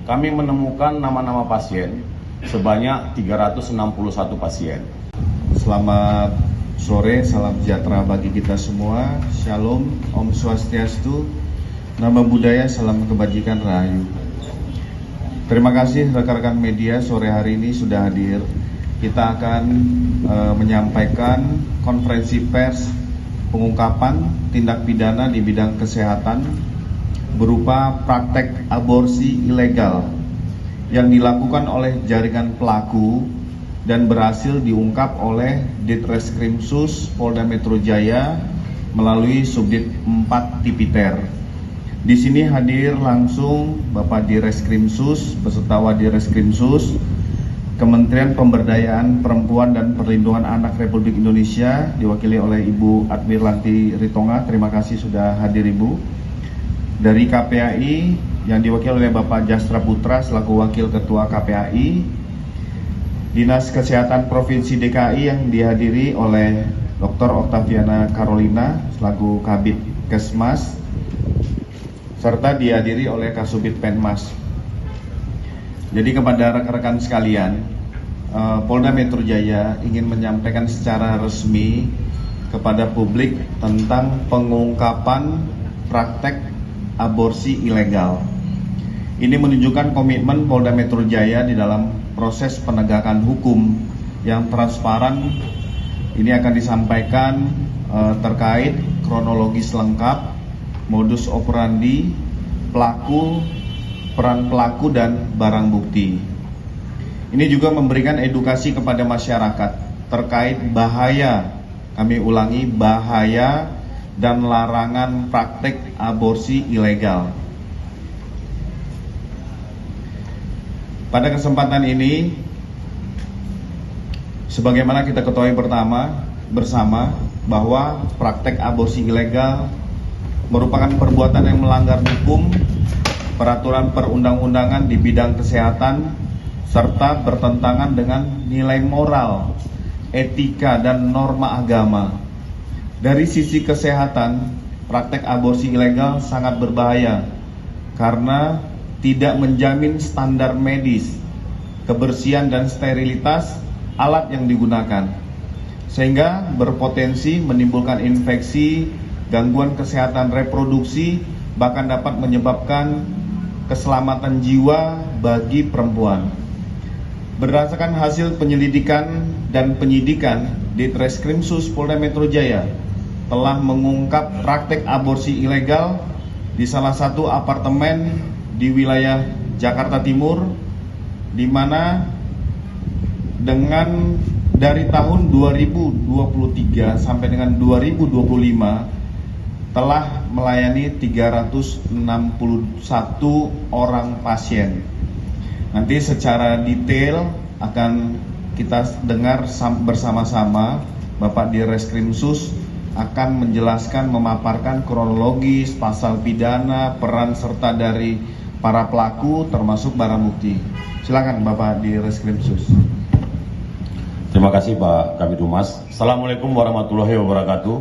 kami menemukan nama-nama pasien sebanyak 361 pasien. Selamat sore, salam sejahtera bagi kita semua. Shalom, Om Swastiastu, Namo Buddhaya, salam kebajikan rahayu. Terima kasih rekan-rekan media sore hari ini sudah hadir. Kita akan menyampaikan konferensi pers pengungkapan tindak pidana di bidang kesehatan berupa praktek aborsi ilegal yang dilakukan oleh jaringan pelaku dan berhasil diungkap oleh Ditreskrimsus Polda Metro Jaya melalui Subdit 4 Tipiter. Di sini hadir langsung Bapak Direskrimsus beserta Wadireskrimsus, Kementerian Pemberdayaan Perempuan dan Perlindungan Anak Republik Indonesia diwakili oleh Ibu Admirlanti Ritonga. Terima kasih sudah hadir Ibu. Dari KPAI yang diwakili oleh Bapak Jastra Putra selaku Wakil Ketua KPAI. Dinas Kesehatan Provinsi DKI yang dihadiri oleh Dr. Octaviana Carolina selaku Kabid Kesmas, serta dihadiri oleh Kasubit Penmas. Jadi kepada rekan-rekan sekalian, Polda Metro Jaya ingin menyampaikan secara resmi kepada publik tentang pengungkapan praktek aborsi ilegal. Ini menunjukkan komitmen Polda Metro Jaya di dalam proses penegakan hukum yang transparan. Ini akan disampaikan terkait kronologis lengkap, modus operandi, pelaku, peran pelaku dan barang bukti. Ini juga memberikan edukasi kepada masyarakat terkait bahaya, kami ulangi, bahaya dan larangan praktek aborsi ilegal. Pada kesempatan ini, sebagaimana kita ketahui bersama bahwa praktek aborsi ilegal merupakan perbuatan yang melanggar hukum, peraturan perundang-undangan di bidang kesehatan, serta bertentangan dengan nilai moral, etika, dan norma agama. Dari sisi kesehatan, praktek aborsi ilegal sangat berbahaya karena tidak menjamin standar medis, kebersihan dan sterilitas alat yang digunakan, sehingga berpotensi menimbulkan infeksi, gangguan kesehatan reproduksi, bahkan dapat menyebabkan keselamatan jiwa bagi perempuan. Berdasarkan hasil penyelidikan dan penyidikan, Ditreskrimsus Polda Metro Jaya telah mengungkap praktek aborsi ilegal di salah satu apartemen di wilayah Jakarta Timur, di mana dari tahun 2023 sampai dengan 2025 telah melayani 361 orang pasien. Nanti secara detail akan kita dengar bersama-sama. Bapak Direskrimsus akan menjelaskan, memaparkan kronologis, pasal pidana, peran serta dari para pelaku termasuk barang bukti. Silakan Bapak Direskrimsus. Terima kasih Pak Kabid Humas. Assalamualaikum warahmatullahi wabarakatuh.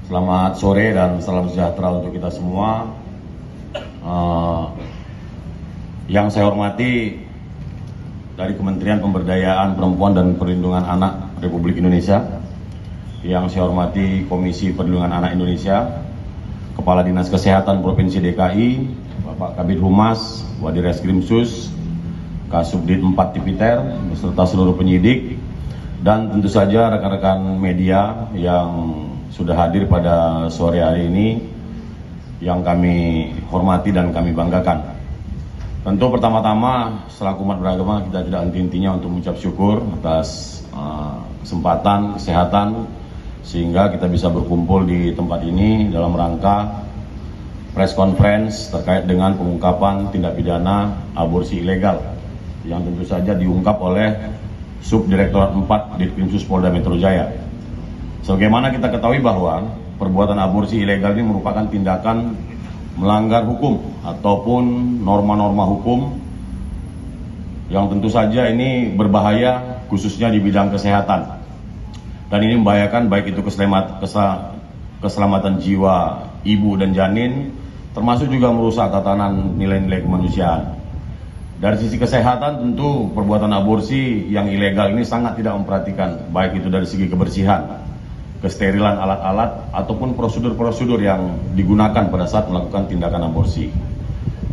Selamat sore dan salam sejahtera untuk kita semua. Yang saya hormati dari Kementerian Pemberdayaan Perempuan dan Perlindungan Anak Republik Indonesia, yang saya hormati Komisi Perlindungan Anak Indonesia, Kepala Dinas Kesehatan Provinsi DKI, Bapak Kabid Humas, Wadireskrimsus, Kasubdit 4 Tipiter, beserta seluruh penyidik, dan tentu saja rekan-rekan media yang sudah hadir pada sore hari ini, yang kami hormati dan kami banggakan. Tentu pertama-tama selaku umat beragama kita tidak henti-hentinya untuk mengucap syukur atas kesempatan, kesehatan, sehingga kita bisa berkumpul di tempat ini dalam rangka press conference terkait dengan pengungkapan tindak pidana aborsi ilegal yang tentu saja diungkap oleh Subdirektorat 4 Ditkrimsus Polda Metro Jaya. Sebagaimana kita ketahui bahwa perbuatan aborsi ilegal ini merupakan tindakan melanggar hukum ataupun norma-norma hukum yang tentu saja ini berbahaya khususnya di bidang kesehatan. Dan ini membahayakan baik itu keselamatan jiwa ibu dan janin, termasuk juga merusak tatanan nilai-nilai kemanusiaan. Dari sisi kesehatan tentu perbuatan aborsi yang ilegal ini sangat tidak memperhatikan, baik itu dari segi kebersihan, kesterilan alat-alat, ataupun prosedur-prosedur yang digunakan pada saat melakukan tindakan aborsi.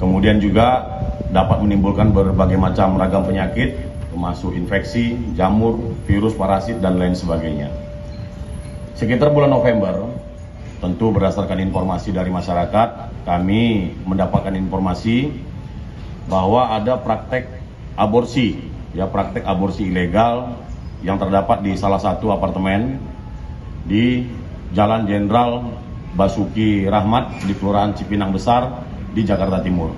Kemudian juga dapat menimbulkan berbagai macam ragam penyakit, termasuk infeksi, jamur, virus, parasit, dan lain sebagainya. Sekitar bulan November, tentu berdasarkan informasi dari masyarakat, kami mendapatkan informasi bahwa ada praktek aborsi ilegal yang terdapat di salah satu apartemen di Jalan Jenderal Basuki Rahmat di Kelurahan Cipinang Besar di Jakarta Timur.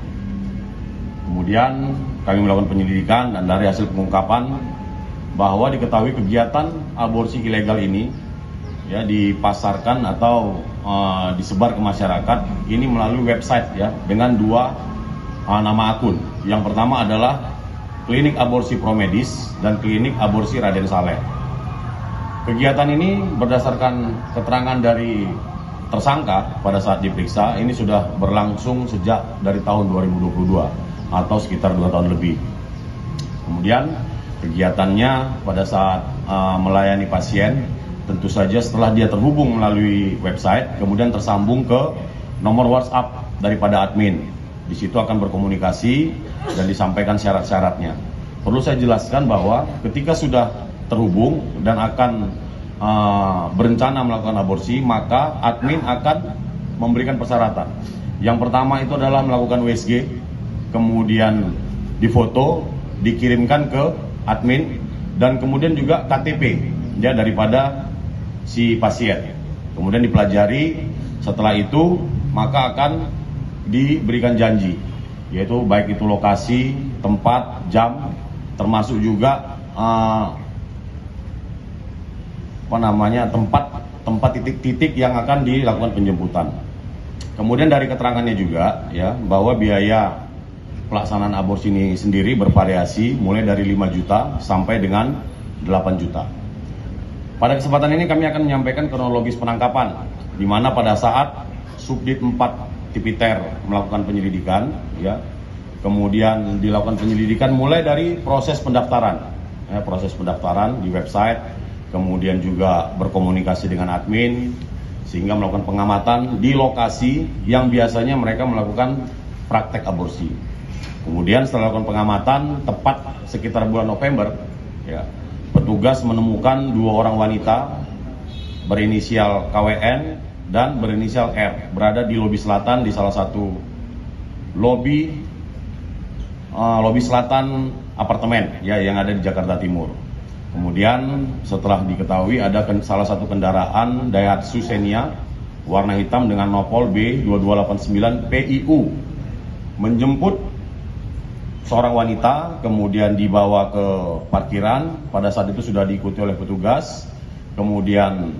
Kemudian kami melakukan penyelidikan dan dari hasil pengungkapan bahwa diketahui kegiatan aborsi ilegal ini ya dipasarkan atau disebar ke masyarakat ini melalui website ya dengan dua nama akun. Yang pertama adalah Klinik Aborsi Promedis dan Klinik Aborsi Raden Saleh. Kegiatan ini berdasarkan keterangan dari tersangka pada saat diperiksa ini sudah berlangsung sejak dari tahun 2022 atau sekitar 2 tahun lebih. Kemudian kegiatannya pada saat melayani pasien tentu saja setelah dia terhubung melalui website kemudian tersambung ke nomor WhatsApp daripada admin. Di situ akan berkomunikasi dan disampaikan syarat-syaratnya. Perlu saya jelaskan bahwa ketika sudah terhubung dan akan berencana melakukan aborsi, maka admin akan memberikan persyaratan. Yang pertama itu adalah melakukan USG, kemudian difoto, dikirimkan ke admin, dan kemudian juga KTP ya daripada si pasien. Kemudian dipelajari, setelah itu maka akan diberikan janji, yaitu baik itu lokasi, tempat, jam, termasuk juga tempat titik-titik yang akan dilakukan penjemputan. Kemudian dari keterangannya juga ya bahwa biaya pelaksanaan aborsi ini sendiri bervariasi mulai dari 5 juta sampai dengan 8 juta. Pada kesempatan ini kami akan menyampaikan kronologis penangkapan, di mana pada saat Subdit 4 Tipiter melakukan penyelidikan, ya, kemudian dilakukan penyelidikan mulai dari proses pendaftaran di website, kemudian juga berkomunikasi dengan admin, sehingga melakukan pengamatan di lokasi yang biasanya mereka melakukan praktek aborsi. Kemudian setelah melakukan pengamatan, tepat sekitar bulan November, ya, petugas menemukan 2 orang wanita berinisial KWN dan berinisial R berada di lobi selatan di salah satu lobi selatan apartemen ya yang ada di Jakarta Timur. Kemudian setelah diketahui ada salah satu kendaraan Daihatsu Xenia warna hitam dengan nopol B2289 PIU menjemput seorang wanita, kemudian dibawa ke parkiran. Pada saat itu sudah diikuti oleh petugas. Kemudian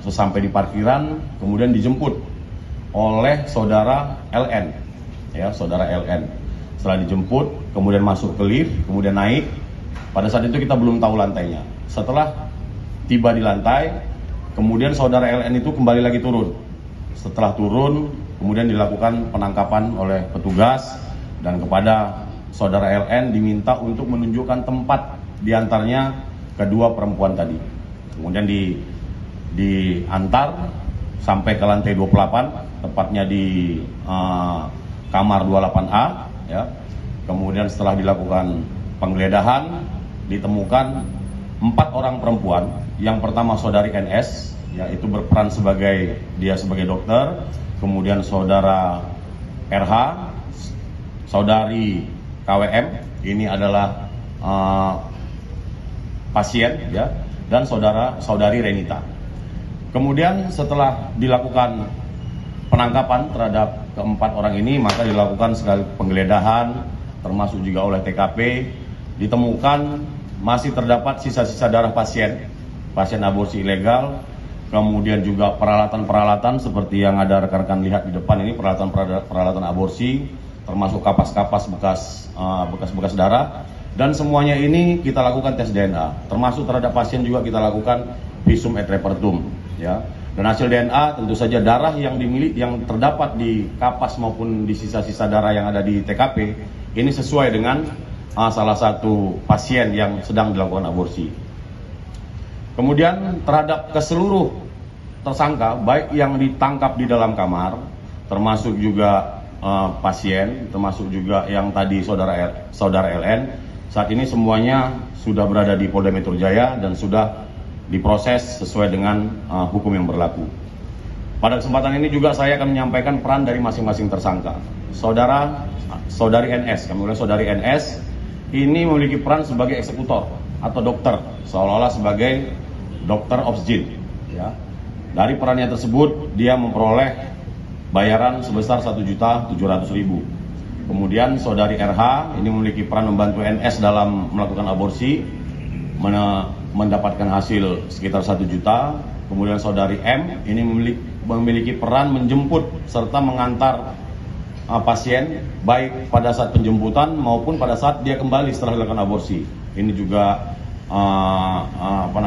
sesampai di parkiran, kemudian dijemput oleh saudara LN, ya saudara LN. Setelah dijemput, kemudian masuk ke lift, kemudian naik. Pada saat itu kita belum tahu lantainya. Setelah tiba di lantai, kemudian saudara LN itu kembali lagi turun. Setelah turun, kemudian dilakukan penangkapan oleh petugas dan kepada saudara LN diminta untuk menunjukkan tempat diantaranya kedua perempuan tadi. Kemudian diantar sampai ke lantai 28, tepatnya di kamar 28A. Ya. Kemudian setelah dilakukan penggeledahan, ditemukan 4 orang perempuan. Yang pertama saudari NS, yaitu berperan sebagai dokter. Kemudian saudara RH, saudari KWM, ini adalah pasien, ya. Dan saudari Renita. Kemudian setelah dilakukan penangkapan terhadap keempat orang ini, maka dilakukan sekali penggeledahan, termasuk juga oleh TKP, ditemukan masih terdapat sisa-sisa darah pasien aborsi ilegal, kemudian juga peralatan-peralatan seperti yang ada rekan-rekan lihat di depan ini, peralatan aborsi, termasuk kapas-kapas bekas darah. Dan semuanya ini kita lakukan tes DNA, termasuk terhadap pasien juga kita lakukan visum et repertum, ya. Dan hasil DNA tentu saja darah yang terdapat di kapas maupun di sisa-sisa darah yang ada di TKP ini sesuai dengan salah satu pasien yang sedang dilakukan aborsi. Kemudian terhadap keseluruh tersangka, baik yang ditangkap di dalam kamar, termasuk juga pasien, termasuk juga yang tadi saudara LN, saat ini semuanya sudah berada di Polda Metro Jaya dan sudah diproses sesuai dengan hukum yang berlaku. Pada kesempatan ini juga saya akan menyampaikan peran dari masing-masing tersangka. Saudari NS, kami ulang saudari NS, ini memiliki peran sebagai eksekutor atau dokter, seolah-olah sebagai dokter obsgin. Ya. Dari perannya tersebut, dia memperoleh bayaran sebesar 1.700.000. Kemudian saudari RH ini memiliki peran membantu NS dalam melakukan aborsi, mendapatkan hasil sekitar 1 juta. Kemudian saudari M ini memiliki peran menjemput serta mengantar pasien baik pada saat penjemputan maupun pada saat dia kembali setelah dilakukan aborsi. Ini juga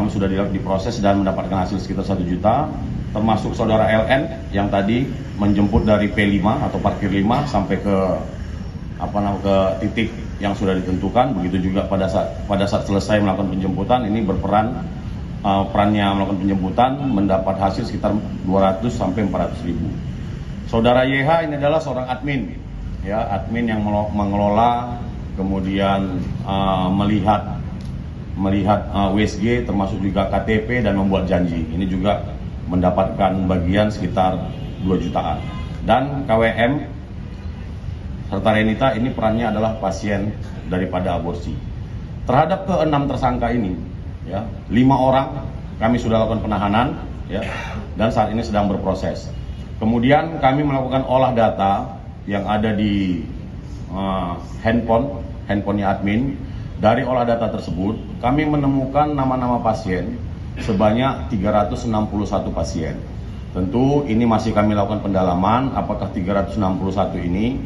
sudah diproses dan mendapatkan hasil sekitar 1 juta. Termasuk saudara LN yang tadi menjemput dari P5 atau parkir 5 sampai ke titik yang sudah ditentukan. Begitu juga pada saat selesai melakukan penjemputan, ini berperan perannya melakukan penjemputan mendapat hasil sekitar 200 sampai 400.000. Saudara YH ini adalah seorang admin, ya, admin yang mengelola, kemudian melihat WSG, termasuk juga KTP dan membuat janji. Ini juga mendapatkan bagian sekitar 2 jutaan. Dan KWM serta Renita ini perannya adalah pasien daripada aborsi. Terhadap ke-6 tersangka ini, ya, 5 orang kami sudah lakukan penahanan, ya, dan saat ini sedang berproses. Kemudian kami melakukan olah data yang ada di handphonenya admin. Dari olah data tersebut, kami menemukan nama-nama pasien sebanyak 361 pasien. Tentu ini masih kami lakukan pendalaman apakah 361 ini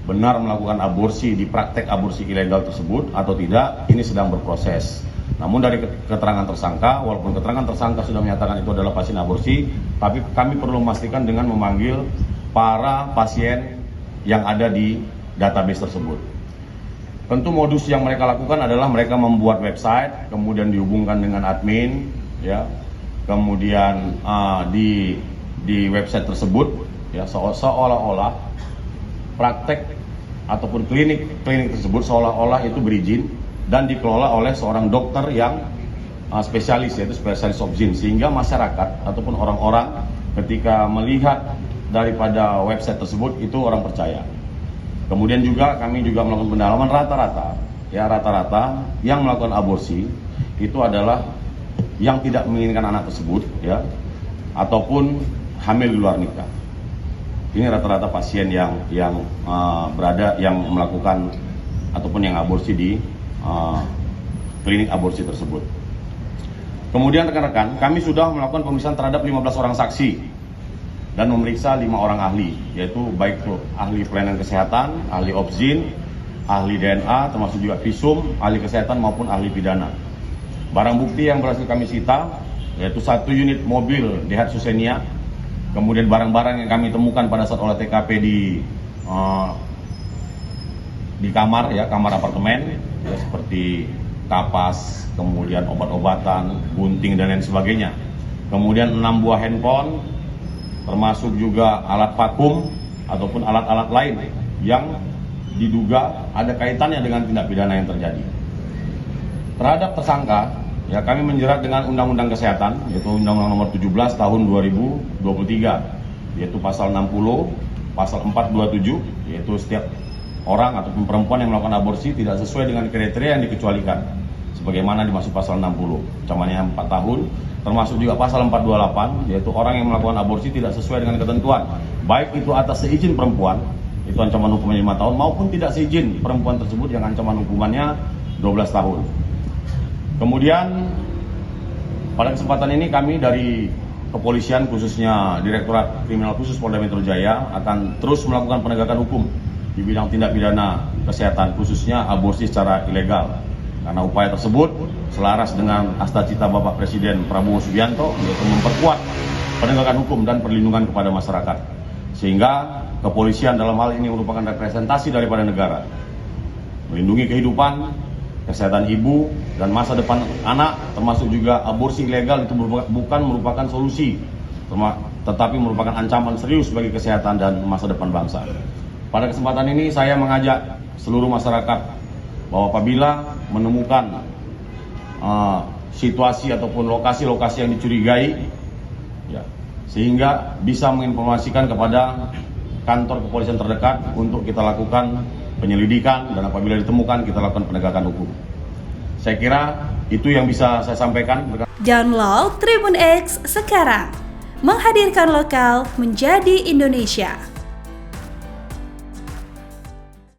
benar melakukan aborsi di praktek aborsi ilegal tersebut atau tidak, ini sedang berproses. Namun dari keterangan tersangka, walaupun keterangan tersangka sudah menyatakan itu adalah pasien aborsi, tapi kami perlu memastikan dengan memanggil para pasien yang ada di database tersebut. Tentu modus yang mereka lakukan adalah mereka membuat website, kemudian dihubungkan dengan admin, ya, kemudian di website tersebut, ya, seolah-olah praktek ataupun klinik tersebut seolah-olah itu berizin dan dikelola oleh seorang dokter yang spesialis, yaitu spesialis obsgin, sehingga masyarakat ataupun orang-orang ketika melihat daripada website tersebut itu orang percaya. Kemudian juga kami juga melakukan pendalaman rata-rata yang melakukan aborsi itu adalah yang tidak menginginkan anak tersebut, ya, ataupun hamil di luar nikah. Ini rata-rata pasien yang melakukan ataupun yang aborsi di klinik aborsi tersebut. Kemudian rekan-rekan, kami sudah melakukan pemeriksaan terhadap 15 orang saksi dan memeriksa 5 orang ahli, yaitu baik ahli pelayanan kesehatan, ahli obsgin, ahli DNA, termasuk juga visum, ahli kesehatan maupun ahli pidana. Barang bukti yang berhasil kami sita yaitu 1 unit mobil DH Susenia. Kemudian barang-barang yang kami temukan pada saat olah TKP di kamar, ya, kamar apartemen, ya, seperti kapas, kemudian obat-obatan, gunting dan lain sebagainya. Kemudian 6 buah handphone, termasuk juga alat vakum ataupun alat-alat lain yang diduga ada kaitannya dengan tindak pidana yang terjadi. Terhadap tersangka, ya, kami menjerat dengan Undang-Undang Kesehatan, yaitu Undang-Undang Nomor 17 Tahun 2023, yaitu pasal 60, pasal 427, yaitu setiap orang ataupun perempuan yang melakukan aborsi tidak sesuai dengan kriteria yang dikecualikan, sebagaimana dimaksud pasal 60, ancamannya 4 tahun, termasuk juga pasal 428, yaitu orang yang melakukan aborsi tidak sesuai dengan ketentuan, baik itu atas seizin perempuan, itu ancaman hukumannya 5 tahun, maupun tidak seizin perempuan tersebut yang ancaman hukumannya 12 tahun. Kemudian pada kesempatan ini kami dari kepolisian, khususnya Direktorat Kriminal Khusus Polda Metro Jaya, akan terus melakukan penegakan hukum di bidang tindak pidana kesehatan, khususnya aborsi secara ilegal. Karena upaya tersebut selaras dengan asta cita Bapak Presiden Prabowo Subianto, yaitu memperkuat penegakan hukum dan perlindungan kepada masyarakat. Sehingga kepolisian dalam hal ini merupakan representasi daripada negara, melindungi kehidupan, kesehatan ibu, dan masa depan anak, termasuk juga aborsi ilegal itu bukan merupakan solusi, tetapi merupakan ancaman serius bagi kesehatan dan masa depan bangsa. Pada kesempatan ini saya mengajak seluruh masyarakat bahwa apabila menemukan situasi ataupun lokasi-lokasi yang dicurigai, ya, sehingga bisa menginformasikan kepada kantor kepolisian terdekat untuk kita lakukan penyelidikan, dan apabila ditemukan kita lakukan penegakan hukum. Saya kira itu yang bisa saya sampaikan. Download Tribun X sekarang, menghadirkan lokal menjadi Indonesia.